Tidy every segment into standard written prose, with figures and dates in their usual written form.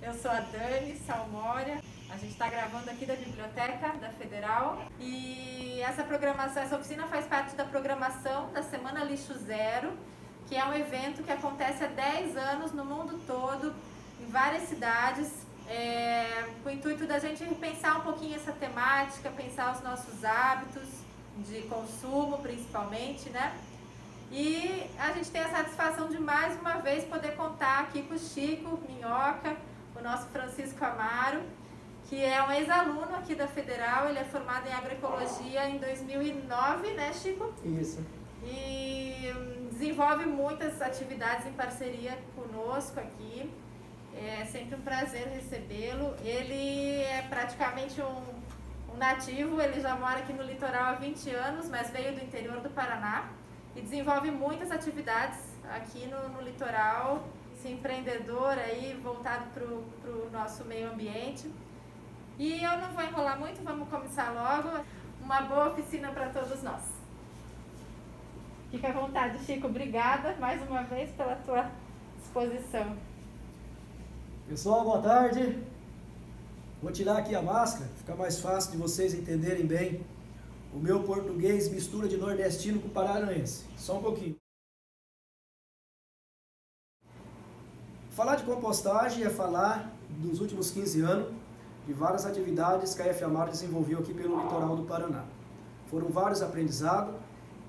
Eu sou a Dani Salmória, a gente está gravando aqui da Biblioteca da Federal e essa oficina faz parte da programação da Semana Lixo Zero, que é um evento que acontece há 10 anos no mundo todo, em várias cidades, com o intuito da gente repensar um pouquinho essa temática, pensar os nossos hábitos de consumo principalmente, né? E a gente tem a satisfação de mais uma vez poder contar aqui com o Chico Minhoca, o nosso Francisco Amaro, que é um ex-aluno aqui da Federal. Ele é formado em agroecologia em 2009, né, Chico? Isso. E desenvolve muitas atividades em parceria conosco aqui. É sempre um prazer recebê-lo. Ele é praticamente um nativo, ele já mora aqui no litoral há 20 anos, mas veio do interior do Paraná e desenvolve muitas atividades aqui no litoral, esse empreendedor aí voltado para o nosso meio ambiente. E eu não vou enrolar muito, vamos começar logo. Uma boa oficina para todos nós. Fica à vontade, Chico. Obrigada mais uma vez pela tua disposição. Pessoal, boa tarde. Vou tirar aqui a máscara, fica mais fácil de vocês entenderem bem. O meu português mistura de nordestino com paranaense. Só um pouquinho. Falar de compostagem é falar dos últimos 15 anos de várias atividades que a F. Amaro desenvolveu aqui pelo litoral do Paraná. Foram vários aprendizados,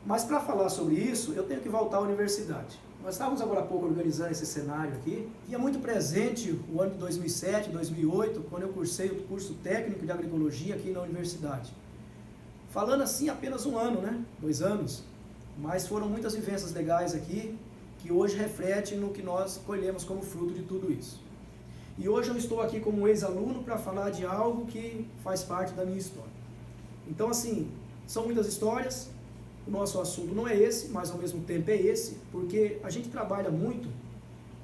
mas para falar sobre isso eu tenho que voltar à universidade. Nós estávamos agora há pouco organizando esse cenário aqui, e é muito presente o ano de 2007, 2008, quando eu cursei o curso técnico de agroecologia aqui na universidade. Falando assim, apenas um ano, né? 2 anos, mas foram muitas vivências legais aqui, que hoje refletem no que nós colhemos como fruto de tudo isso. E hoje eu estou aqui como ex-aluno para falar de algo que faz parte da minha história. Então, assim, são muitas histórias. O nosso assunto não é esse, mas ao mesmo tempo é esse, porque a gente trabalha muito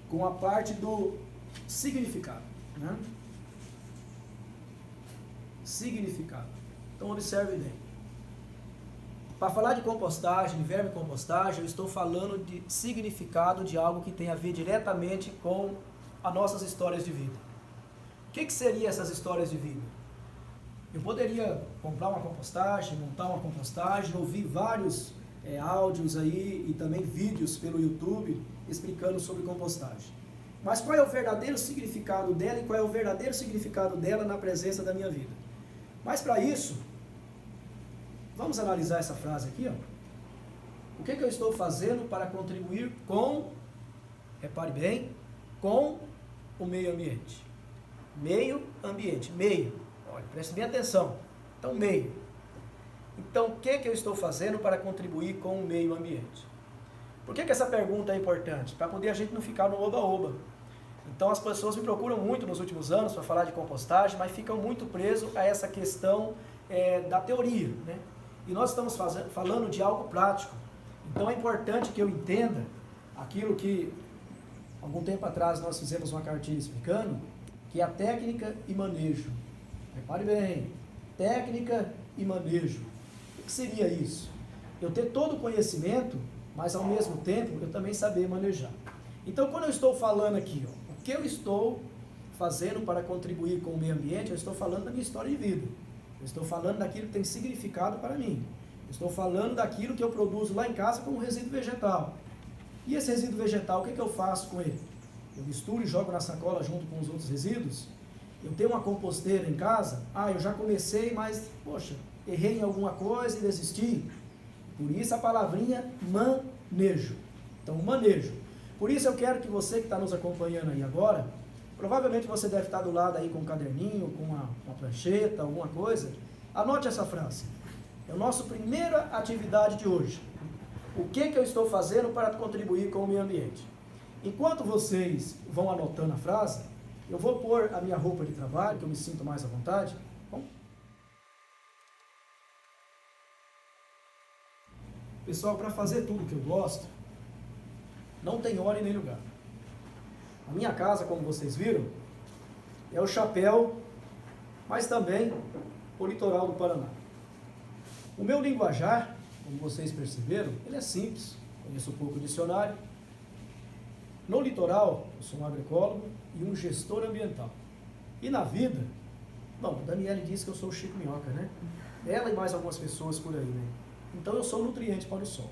com a parte do significado, né? Significado. Então observe bem. Para falar de compostagem, de vermicompostagem, eu estou falando de significado de algo que tem a ver diretamente com as nossas histórias de vida. O que seriam essas histórias de vida? Eu poderia comprar uma compostagem, montar uma compostagem, ouvir vários áudios aí e também vídeos pelo YouTube explicando sobre compostagem. Mas qual é o verdadeiro significado dela e qual é o verdadeiro significado dela na presença da minha vida? Mas para isso, vamos analisar essa frase aqui, ó. O que eu estou fazendo para contribuir com, repare bem, com o meio ambiente? Meio ambiente, meio. Olha, preste bem atenção. Então, meio. Então, o que eu estou fazendo para contribuir com o meio ambiente? Por que essa pergunta é importante? Para poder a gente não ficar no oba-oba. Então, as pessoas me procuram muito nos últimos anos para falar de compostagem, mas ficam muito presos a essa questão da teoria, né? E nós estamos falando de algo prático. Então, é importante que eu entenda aquilo que, algum tempo atrás, nós fizemos uma cartilha explicando, que é a técnica e manejo. Repare bem, técnica e manejo. O que seria isso? Eu ter todo o conhecimento, mas ao mesmo tempo eu também saber manejar. Então, quando eu estou falando aqui, ó, o que eu estou fazendo para contribuir com o meio ambiente, eu estou falando da minha história de vida. Eu estou falando daquilo que tem significado para mim. Eu estou falando daquilo que eu produzo lá em casa como resíduo vegetal. E esse resíduo vegetal, o que eu faço com ele? Eu misturo e jogo na sacola junto com os outros resíduos? Eu tenho uma composteira em casa, eu já comecei, mas, poxa, errei em alguma coisa e desisti. Por isso a palavrinha manejo. Então, manejo. Por isso eu quero que você que está nos acompanhando aí agora, provavelmente você deve estar do lado aí com um caderninho, com uma prancheta, alguma coisa. Anote essa frase. É a nossa primeira atividade de hoje. O que eu estou fazendo para contribuir com o meio ambiente? Enquanto vocês vão anotando a frase, eu vou pôr a minha roupa de trabalho, que eu me sinto mais à vontade. Bom? Pessoal, para fazer tudo que eu gosto, não tem hora e nem lugar. A minha casa, como vocês viram, é o chapéu, mas também o litoral do Paraná. O meu linguajar, como vocês perceberam, ele é simples. Conheço um pouco o dicionário. No litoral, eu sou um agroecólogo e um gestor ambiental. E na vida, bom, a Daniele disse que eu sou o Chico Minhoca, né? Ela e mais algumas pessoas por aí, né? Então eu sou nutriente para o sol.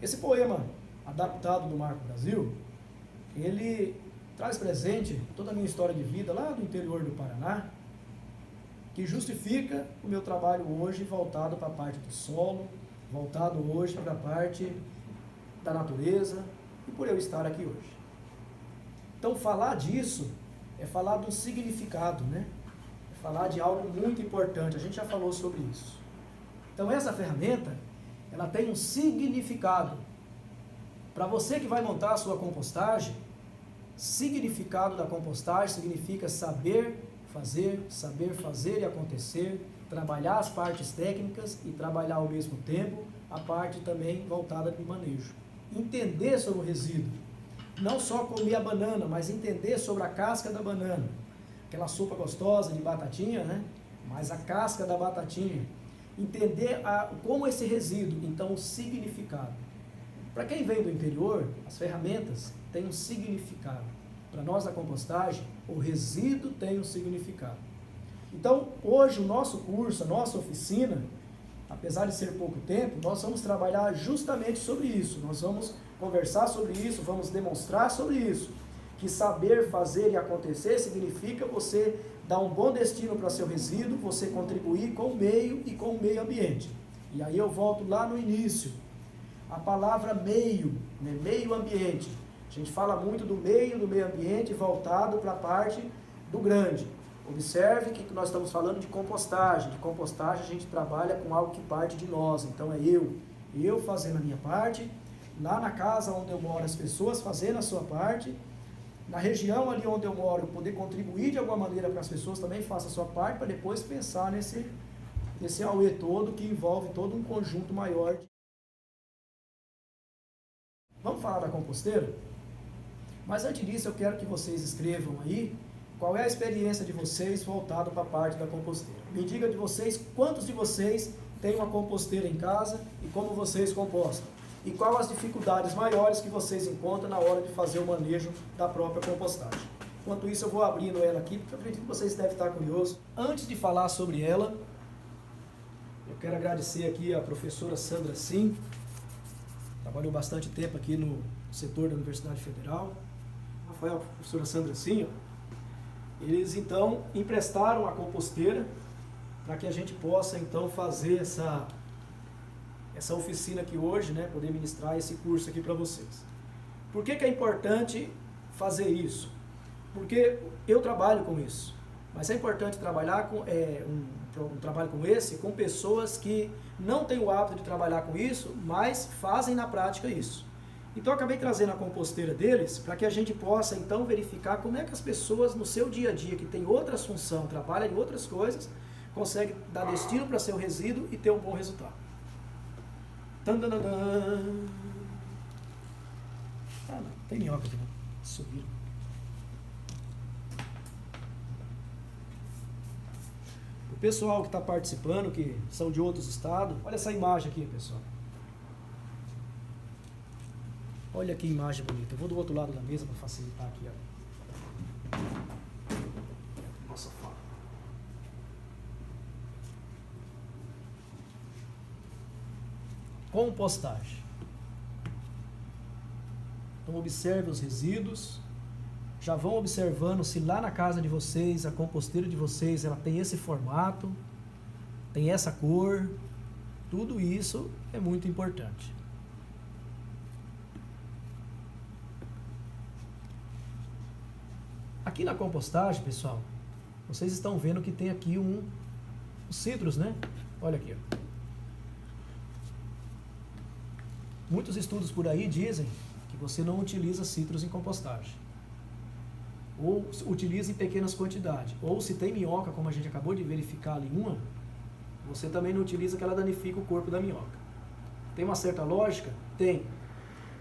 Esse poema, adaptado do Marco Brasil, ele traz presente toda a minha história de vida lá do interior do Paraná, que justifica o meu trabalho hoje voltado para a parte do solo, voltado hoje para a parte da natureza e por eu estar aqui hoje. Então falar disso é falar de um significado, né? É falar de algo muito importante, a gente já falou sobre isso. Então essa ferramenta, ela tem um significado. Para você que vai montar a sua compostagem, significado da compostagem significa saber fazer e acontecer, trabalhar as partes técnicas e trabalhar ao mesmo tempo a parte também voltada para o manejo. Entender sobre o resíduo, não só comer a banana, mas entender sobre a casca da banana, aquela sopa gostosa de batatinha, né? Mas a casca da batatinha, entender como esse resíduo, então o significado. Para quem vem do interior, as ferramentas têm um significado. Para nós da compostagem, o resíduo tem um significado. Então, hoje o nosso curso, a nossa oficina, apesar de ser pouco tempo, nós vamos trabalhar justamente sobre isso. Nós vamos conversar sobre isso, vamos demonstrar sobre isso. Que saber fazer e acontecer significa você dar um bom destino para seu resíduo, você contribuir com o meio e com o meio ambiente. E aí eu volto lá no início. A palavra meio, né? Meio ambiente. A gente fala muito do meio ambiente voltado para a parte do grande. Observe que nós estamos falando de compostagem. De compostagem a gente trabalha com algo que parte de nós. Então é eu fazendo a minha parte, lá na casa onde eu moro as pessoas fazendo a sua parte, na região ali onde eu moro poder contribuir de alguma maneira para as pessoas também façam a sua parte, para depois pensar nesse auê todo que envolve todo um conjunto maior. Vamos falar da composteira? Mas antes disso eu quero que vocês escrevam aí qual é a experiência de vocês voltado para a parte da composteira. Me diga de vocês, quantos de vocês têm uma composteira em casa e como vocês compostam. E quais as dificuldades maiores que vocês encontram na hora de fazer o manejo da própria compostagem. Enquanto isso eu vou abrindo ela aqui, porque eu acredito que vocês devem estar curiosos. Antes de falar sobre ela, eu quero agradecer aqui a professora Sandra Sim, trabalhou bastante tempo aqui no setor da Universidade Federal. Foi a professora Sandra Sim, eles então emprestaram a composteira para que a gente possa então fazer essa oficina aqui hoje, né, poder ministrar esse curso aqui para vocês. Por que é importante fazer isso? Porque eu trabalho com isso, mas é importante trabalhar com um trabalho como esse com pessoas que não têm o hábito de trabalhar com isso, mas fazem na prática isso. Então eu acabei trazendo a composteira deles para que a gente possa então verificar como é que as pessoas no seu dia a dia, que tem outras funções, trabalham em outras coisas, conseguem dar destino para seu resíduo e ter um bom resultado. Não, tem minhoca aqui, não. Subiram. O pessoal que está participando, que são de outros estados, olha essa imagem aqui, pessoal. Olha que imagem bonita. Eu vou do outro lado da mesa para facilitar aqui. Ó. Nossa, fala. Compostagem. Então observe os resíduos. Já vão observando se lá na casa de vocês, a composteira de vocês, ela tem esse formato, tem essa cor. Tudo isso é muito importante. Aqui na compostagem, pessoal, vocês estão vendo que tem aqui um citros, né? Olha aqui. Ó. Muitos estudos por aí dizem que você não utiliza citros em compostagem. Ou utiliza em pequenas quantidades. Ou se tem minhoca, como a gente acabou de verificar ali você também não utiliza que ela danifica o corpo da minhoca. Tem uma certa lógica? Tem.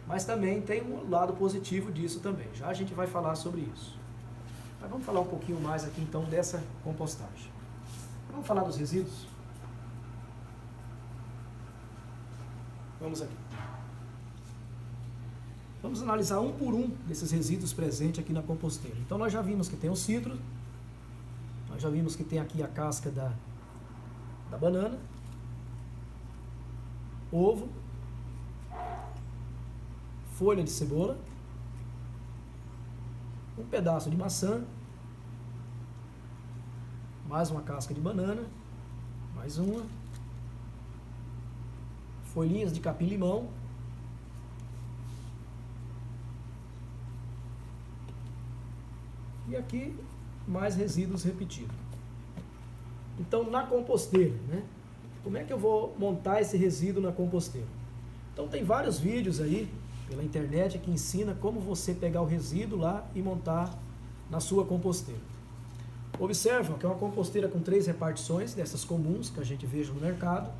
Mas também tem um lado positivo disso também. Já a gente vai falar sobre isso. Mas vamos falar um pouquinho mais aqui então dessa compostagem. Vamos falar dos resíduos? Vamos aqui. Vamos analisar um por um desses resíduos presentes aqui na composteira. Então nós já vimos que tem o citro, nós já vimos que tem aqui a casca da banana, ovo, folha de cebola, um pedaço de maçã, mais uma casca de banana, mais uma, folhinhas de capim-limão, e aqui mais resíduos repetidos. Então na composteira, né? Como é que eu vou montar esse resíduo na composteira? Então tem vários vídeos aí pela internet que ensina como você pegar o resíduo lá e montar na sua composteira. Observa que é uma composteira com 3 repartições, dessas comuns que a gente vê no mercado.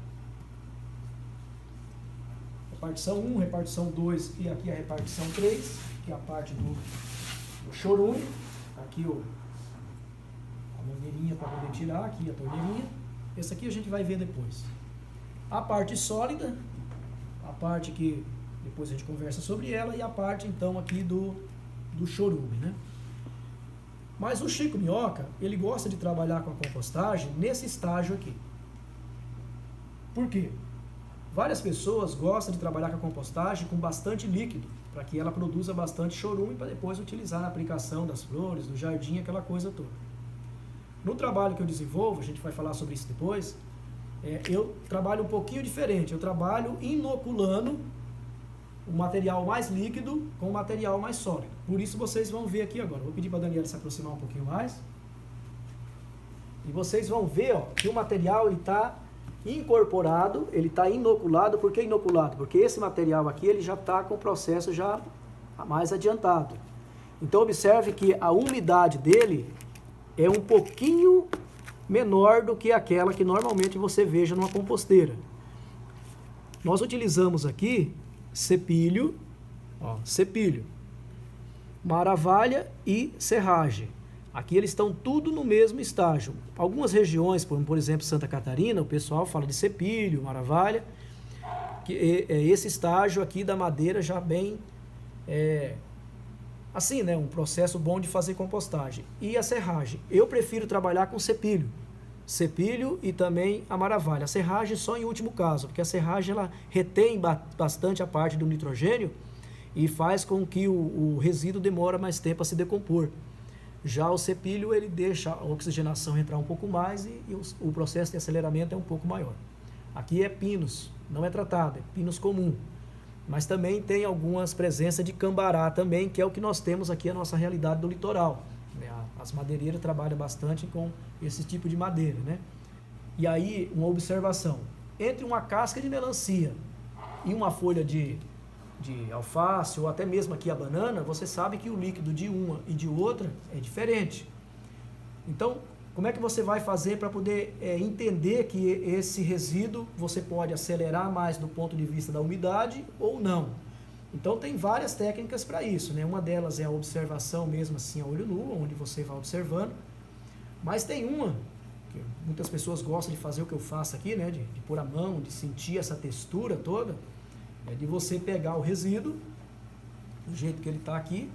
Repartição 1, repartição 2 e aqui a repartição 3, que é a parte do chorume. Aqui a mangueirinha para poder tirar, aqui a torneirinha. Esse aqui a gente vai ver depois. A parte sólida, a parte que depois a gente conversa sobre ela, e a parte então aqui do chorume, né? Mas o Chico Minhoca, ele gosta de trabalhar com a compostagem nesse estágio aqui. Por quê? Várias pessoas gostam de trabalhar com a compostagem com bastante líquido, para que ela produza bastante chorume para depois utilizar na aplicação das flores, do jardim, aquela coisa toda. No trabalho que eu desenvolvo, a gente vai falar sobre isso depois, eu trabalho um pouquinho diferente. Eu trabalho inoculando o material mais líquido com o material mais sólido. Por isso vocês vão ver aqui agora. Vou pedir para a Daniela se aproximar um pouquinho mais. E vocês vão ver, ó, que o material está incorporado, ele está inoculado. Por que inoculado? Porque esse material aqui ele já está com o processo já mais adiantado. Então observe que a umidade dele é um pouquinho menor do que aquela que normalmente você veja numa composteira. Nós utilizamos aqui cepilho, maravalha e serragem. Aqui eles estão tudo no mesmo estágio. Algumas regiões, por exemplo Santa Catarina, o pessoal fala de cepilho, maravalha, que é esse estágio aqui da madeira já bem assim, né, um processo bom de fazer compostagem. E a serragem, eu prefiro trabalhar com cepilho e também a maravalha. A serragem só em último caso, porque a serragem ela retém bastante a parte do nitrogênio e faz com que o resíduo demora mais tempo a se decompor. Já o cepilho ele deixa a oxigenação entrar um pouco mais e o processo de aceleramento é um pouco maior. Aqui é pinus, não é tratado, é pinus comum. Mas também tem algumas presenças de cambará também, que é o que nós temos aqui, a nossa realidade do litoral. As madeireiras trabalham bastante com esse tipo de madeira, né? E aí, uma observação. Entre uma casca de melancia e uma folha de alface, ou até mesmo aqui a banana, você sabe que o líquido de uma e de outra é diferente. Então, como é que você vai fazer para poder entender que esse resíduo você pode acelerar mais do ponto de vista da umidade ou não? Então tem várias técnicas para isso, né? Uma delas é a observação mesmo assim a olho nu, onde você vai observando. Mas tem uma, que muitas pessoas gostam de fazer o que eu faço aqui, né? De pôr a mão, de sentir essa textura toda, de você pegar o resíduo, do jeito que ele está aqui,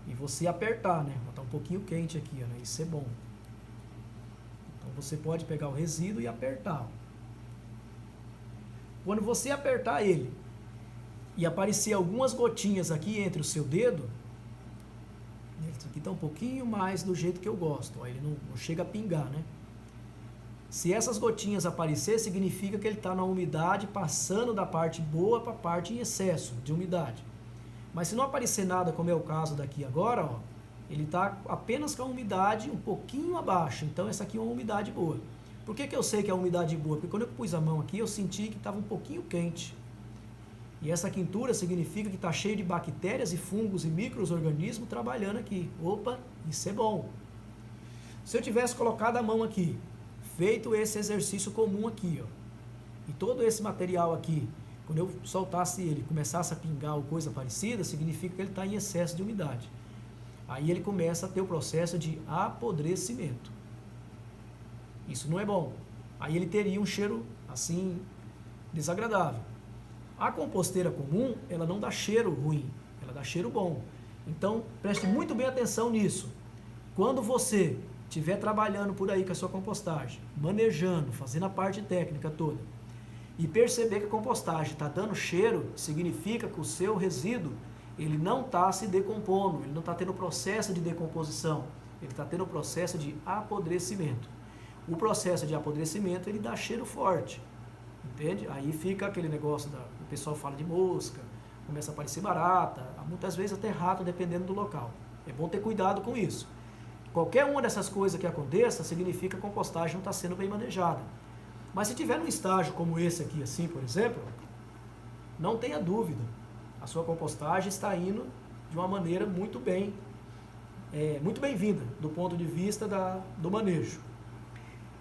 e você apertar, né? Botar um pouquinho quente aqui, né? Isso é bom. Você pode pegar o resíduo e apertar. Quando você apertar ele e aparecer algumas gotinhas aqui entre o seu dedo, isso aqui está um pouquinho mais do jeito que eu gosto, ó, ele não chega a pingar, né? Se essas gotinhas aparecer, significa que ele está na umidade, passando da parte boa para a parte em excesso de umidade. Mas se não aparecer nada, como é o caso daqui agora, ó, ele está apenas com a umidade um pouquinho abaixo. Então essa aqui é uma umidade boa. Por que eu sei que é uma umidade boa? Porque quando eu pus a mão aqui, eu senti que estava um pouquinho quente. E essa quentura significa que está cheio de bactérias e fungos e micro-organismos trabalhando aqui. Opa, isso é bom. Se eu tivesse colocado a mão aqui, feito esse exercício comum aqui, ó, e todo esse material aqui, quando eu soltasse ele, começasse a pingar ou coisa parecida, significa que ele está em excesso de umidade. Aí ele começa a ter o processo de apodrecimento. Isso não é bom. Aí ele teria um cheiro assim desagradável. A composteira comum, ela não dá cheiro ruim, ela dá cheiro bom. Então, preste muito bem atenção nisso. Quando você estiver trabalhando por aí com a sua compostagem, manejando, fazendo a parte técnica toda, e perceber que a compostagem está dando cheiro, significa que o seu resíduo ele não está se decompondo, ele não está tendo processo de decomposição, ele está tendo processo de apodrecimento. O processo de apodrecimento ele dá cheiro forte, entende? Aí fica aquele negócio, o pessoal fala de mosca, começa a aparecer barata, muitas vezes até rato, dependendo do local. É bom ter cuidado com isso. Qualquer uma dessas coisas que aconteça, significa que a compostagem não está sendo bem manejada. Mas se tiver num estágio como esse aqui, assim, por exemplo, não tenha dúvida, a sua compostagem está indo de uma maneira muito bem-vinda, do ponto de vista do manejo.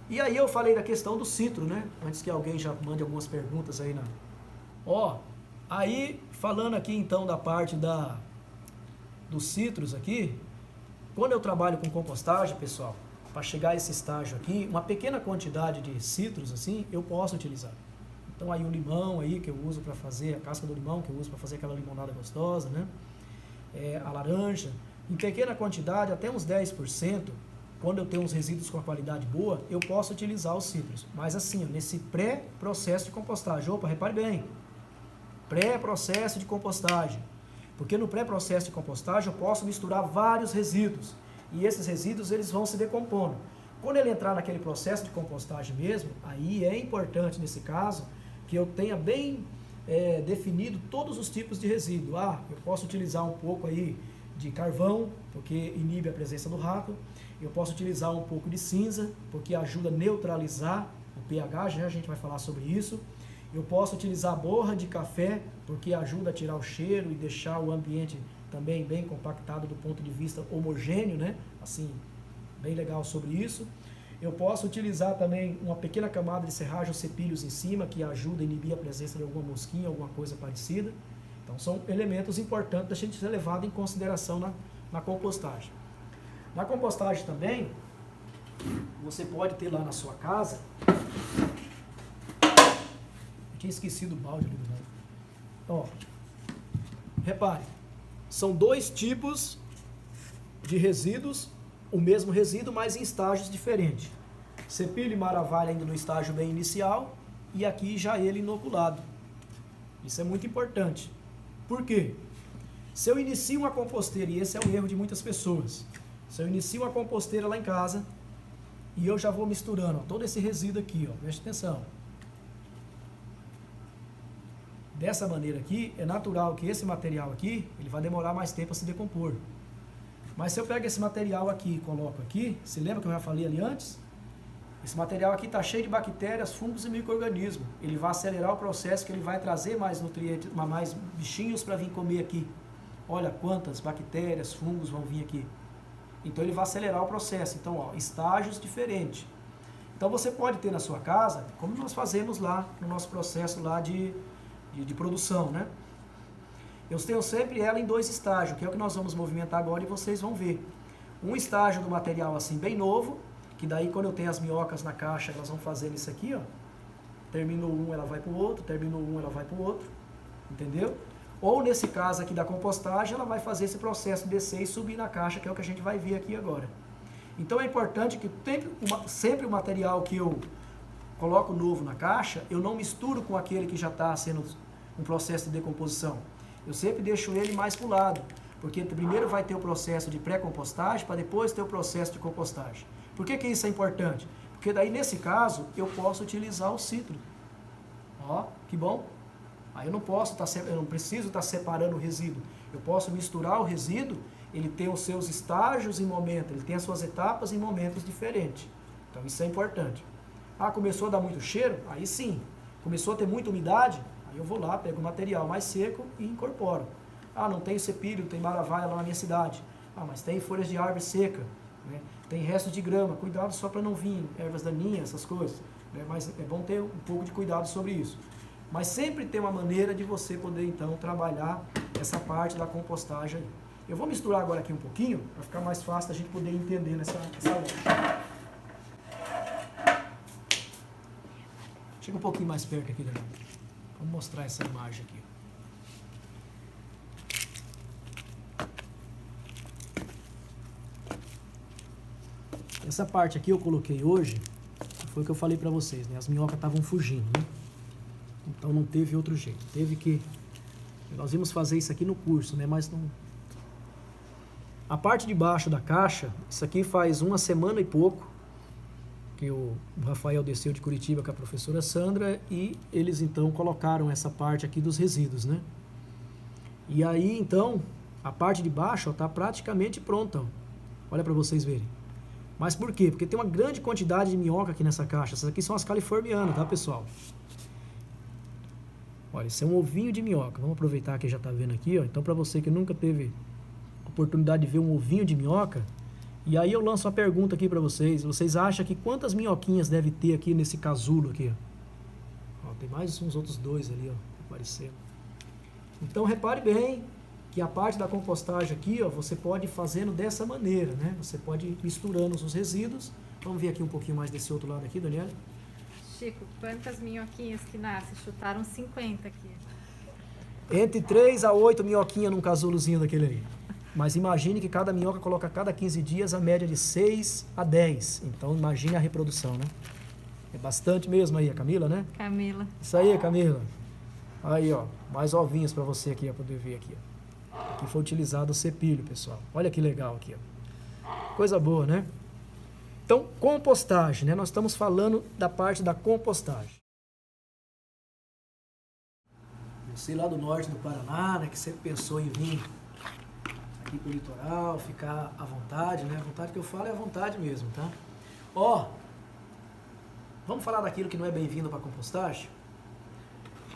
E aí eu falei da questão do citro, né? Antes que alguém já mande algumas perguntas aí. Aí falando aqui então da parte dos citros aqui, quando eu trabalho com compostagem, pessoal, para chegar a esse estágio aqui, uma pequena quantidade de citros assim, eu posso utilizar. Então aí o limão aí que eu uso para fazer, a casca do limão que eu uso para fazer aquela limonada gostosa, né? A laranja, em pequena quantidade, até uns 10%, quando eu tenho uns resíduos com a qualidade boa, eu posso utilizar os citros. Mas assim, nesse pré-processo de compostagem, repare bem, pré-processo de compostagem. Porque no pré-processo de compostagem eu posso misturar vários resíduos. E esses resíduos eles vão se decompondo. Quando ele entrar naquele processo de compostagem mesmo, aí é importante nesse caso que eu tenha bem definido todos os tipos de resíduo. Eu posso utilizar um pouco aí de carvão, porque inibe a presença do rato. Eu posso utilizar um pouco de cinza, porque ajuda a neutralizar o pH, já a gente vai falar sobre isso. Eu posso utilizar borra de café, porque ajuda a tirar o cheiro e deixar o ambiente também bem compactado do ponto de vista homogêneo, né? Assim, bem legal sobre isso. Eu posso utilizar também uma pequena camada de serragem ou cepilhos em cima, que ajuda a inibir a presença de alguma mosquinha, alguma coisa parecida. Então são elementos importantes da gente ser levado em consideração na compostagem. Na compostagem também, você pode ter lá na sua casa... Eu tinha esquecido o balde ali do lado. Repare, são dois tipos de resíduos, o mesmo resíduo, mas em estágios diferentes. Cepilho e maravalha ainda no estágio bem inicial e aqui já ele inoculado. Isso é muito importante. Por quê? Se eu inicio uma composteira, e esse é o erro de muitas pessoas, se eu inicio uma composteira lá em casa e eu já vou misturando todo esse resíduo aqui, preste atenção. Dessa maneira aqui, é natural que esse material aqui, ele vai demorar mais tempo a se decompor. Mas se eu pego esse material aqui e coloco aqui, se lembra que eu já falei ali antes? Esse material aqui está cheio de bactérias, fungos e micro-organismos. Ele vai acelerar o processo, que ele vai trazer mais nutrientes, mais bichinhos para vir comer aqui. Olha quantas bactérias, fungos vão vir aqui. Então ele vai acelerar o processo. Então, estágios diferentes. Então você pode ter na sua casa, como nós fazemos lá no nosso processo lá de produção, né? Eu tenho sempre ela em dois estágios, que é o que nós vamos movimentar agora e vocês vão ver. Um estágio do material assim bem novo, que daí quando eu tenho as minhocas na caixa, elas vão fazendo isso aqui, terminou um, ela vai para o outro, terminou um, ela vai para o outro, entendeu? Ou nesse caso aqui da compostagem, ela vai fazer esse processo de descer e subir na caixa, que é o que a gente vai ver aqui agora. Então é importante que sempre o material que eu coloco novo na caixa, eu não misturo com aquele que já está sendo um processo de decomposição. Eu sempre deixo ele mais para o lado, porque primeiro vai ter o processo de pré-compostagem, para depois ter o processo de compostagem. Por que isso é importante? Porque daí, nesse caso, eu posso utilizar o citro. Que bom. Aí eu não preciso estar separando o resíduo. Eu posso misturar o resíduo, ele tem os seus estágios em momentos, ele tem as suas etapas em momentos diferentes. Então isso é importante. Começou a dar muito cheiro? Aí sim. Começou a ter muita umidade? Aí eu vou lá, pego o material mais seco e incorporo. Não tem cepilho, tem maravalha lá na minha cidade. Mas tem folhas de árvore seca, né? Tem restos de grama. Cuidado só para não vir ervas daninhas, essas coisas, né? Mas é bom ter um pouco de cuidado sobre isso. Mas sempre tem uma maneira de você poder, então, trabalhar essa parte da compostagem. Eu vou misturar agora aqui um pouquinho, para ficar mais fácil da gente poder entender essa lógica. Chega um pouquinho mais perto aqui, Daniel. Vamos mostrar essa imagem aqui. Essa parte aqui eu coloquei hoje, foi o que eu falei para vocês, né? As minhocas estavam fugindo, né? Então não teve outro jeito. Teve que... Nós íamos fazer isso aqui no curso, né? Mas não... A parte de baixo da caixa, isso aqui faz 1 semana e pouco que o Rafael desceu de Curitiba com a professora Sandra e eles então colocaram essa parte aqui dos resíduos, né? E aí então, a parte de baixo está praticamente pronta. Ó. Olha para vocês verem. Mas por quê? Porque tem uma grande quantidade de minhoca aqui nessa caixa. Essas aqui são as californianas, tá, pessoal? Olha, esse é um ovinho de minhoca. Vamos aproveitar que já está vendo aqui, ó. Então, para você que nunca teve oportunidade de ver um ovinho de minhoca, e aí eu lanço uma pergunta aqui para vocês. Vocês acham que quantas minhoquinhas deve ter aqui nesse casulo aqui, ó? Ó, tem mais uns outros 2 ali, ó, aparecendo. Então, repare bem que a parte da compostagem aqui, ó, você pode ir fazendo dessa maneira, né? Você pode ir misturando os resíduos. Vamos ver aqui um pouquinho mais desse outro lado aqui, Daniela. Chico, quantas minhoquinhas que nascem? Chutaram 50 aqui. Entre 3 a 8 minhoquinhas num casulozinho daquele ali. Mas imagine que cada minhoca coloca a cada 15 dias a média de 6 a 10. Então imagine a reprodução, né? É bastante mesmo aí, a Camila, né? Camila. Isso aí, Camila. Aí, ó, mais ovinhos para você aqui, ó, poder ver aqui, ó. Aqui foi utilizado o cepilho, pessoal. Olha que legal aqui, ó. Coisa boa, né? Então, compostagem, né? Nós estamos falando da parte da compostagem. Você lá do norte do Paraná, né, que sempre pensou em vir aqui pro litoral, ficar à vontade, né? A vontade que eu falo é a vontade mesmo, tá? Ó, vamos falar daquilo que não é bem-vindo para compostagem?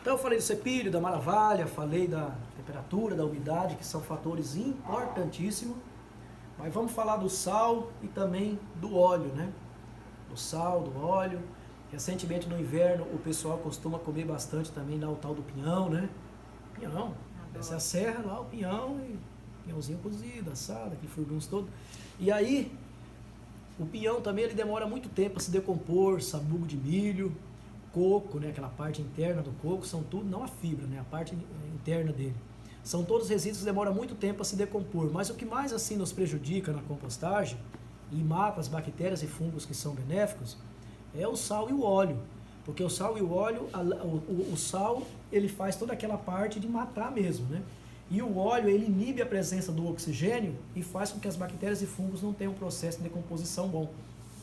Então eu falei do cepilho, da maravilha, falei da temperatura, da umidade, que são fatores importantíssimos. Mas vamos falar do sal e também do óleo, né? Do sal, do óleo. Recentemente no inverno o pessoal costuma comer bastante também lá o tal do pinhão, né? Pinhão. Essa é a serra lá, o pinhão e pinhãozinho cozido, assado, aquele furdunço todo. E aí, o pinhão também ele demora muito tempo a se decompor, sabugo de milho, coco, né? Aquela parte interna do coco, são tudo, não a fibra, né? A parte interna dele. São todos resíduos que demoram muito tempo a se decompor, mas o que mais assim nos prejudica na compostagem e mata as bactérias e fungos que são benéficos é o sal e o óleo, porque o sal e o óleo, o sal ele faz toda aquela parte de matar mesmo, né? E o óleo ele inibe a presença do oxigênio e faz com que as bactérias e fungos não tenham um processo de decomposição bom,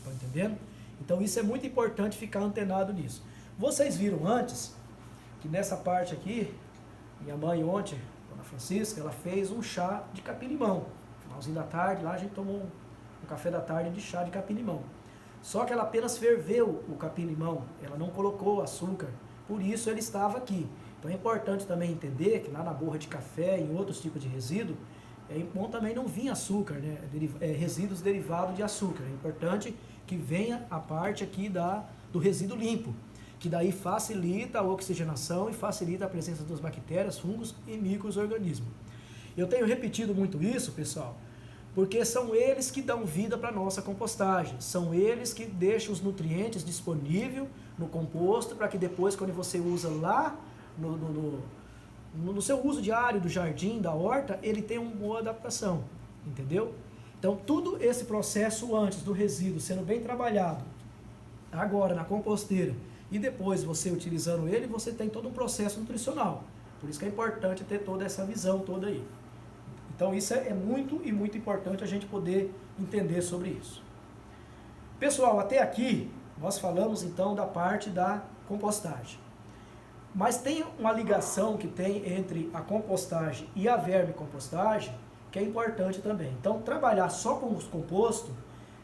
tá entendendo? Então isso é muito importante ficar antenado nisso. Vocês viram antes que nessa parte aqui, minha mãe ontem, Dona Francisca, ela fez um chá de capim-limão. Finalzinho da tarde, lá a gente tomou um café da tarde de chá de capim-limão. Só que ela apenas ferveu o capim-limão, ela não colocou açúcar, por isso ele estava aqui. Então é importante também entender que lá na borra de café e em outros tipos de resíduo, é bom também não vir açúcar, né? Resíduos derivados de açúcar. É importante que venha a parte aqui do resíduo limpo, que daí facilita a oxigenação e facilita a presença das bactérias, fungos e micro-organismos. Eu tenho repetido muito isso, pessoal, porque são eles que dão vida para a nossa compostagem, são eles que deixam os nutrientes disponíveis no composto, para que depois, quando você usa lá no seu uso diário do jardim, da horta, ele tenha uma boa adaptação, entendeu? Então, tudo esse processo antes do resíduo sendo bem trabalhado, agora na composteira, e depois você utilizando ele, você tem todo um processo nutricional. Por isso que é importante ter toda essa visão toda aí. Então isso é muito e muito importante a gente poder entender sobre isso. Pessoal, até aqui nós falamos então da parte da compostagem. Mas tem uma ligação que tem entre a compostagem e a vermicompostagem que é importante também. Então trabalhar só com os compostos,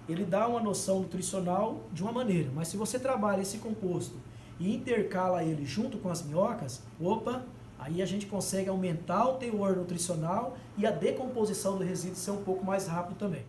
ele dá uma noção nutricional de uma maneira, mas se você trabalha esse composto e intercala ele junto com as minhocas, aí a gente consegue aumentar o teor nutricional e a decomposição do resíduo ser um pouco mais rápido também.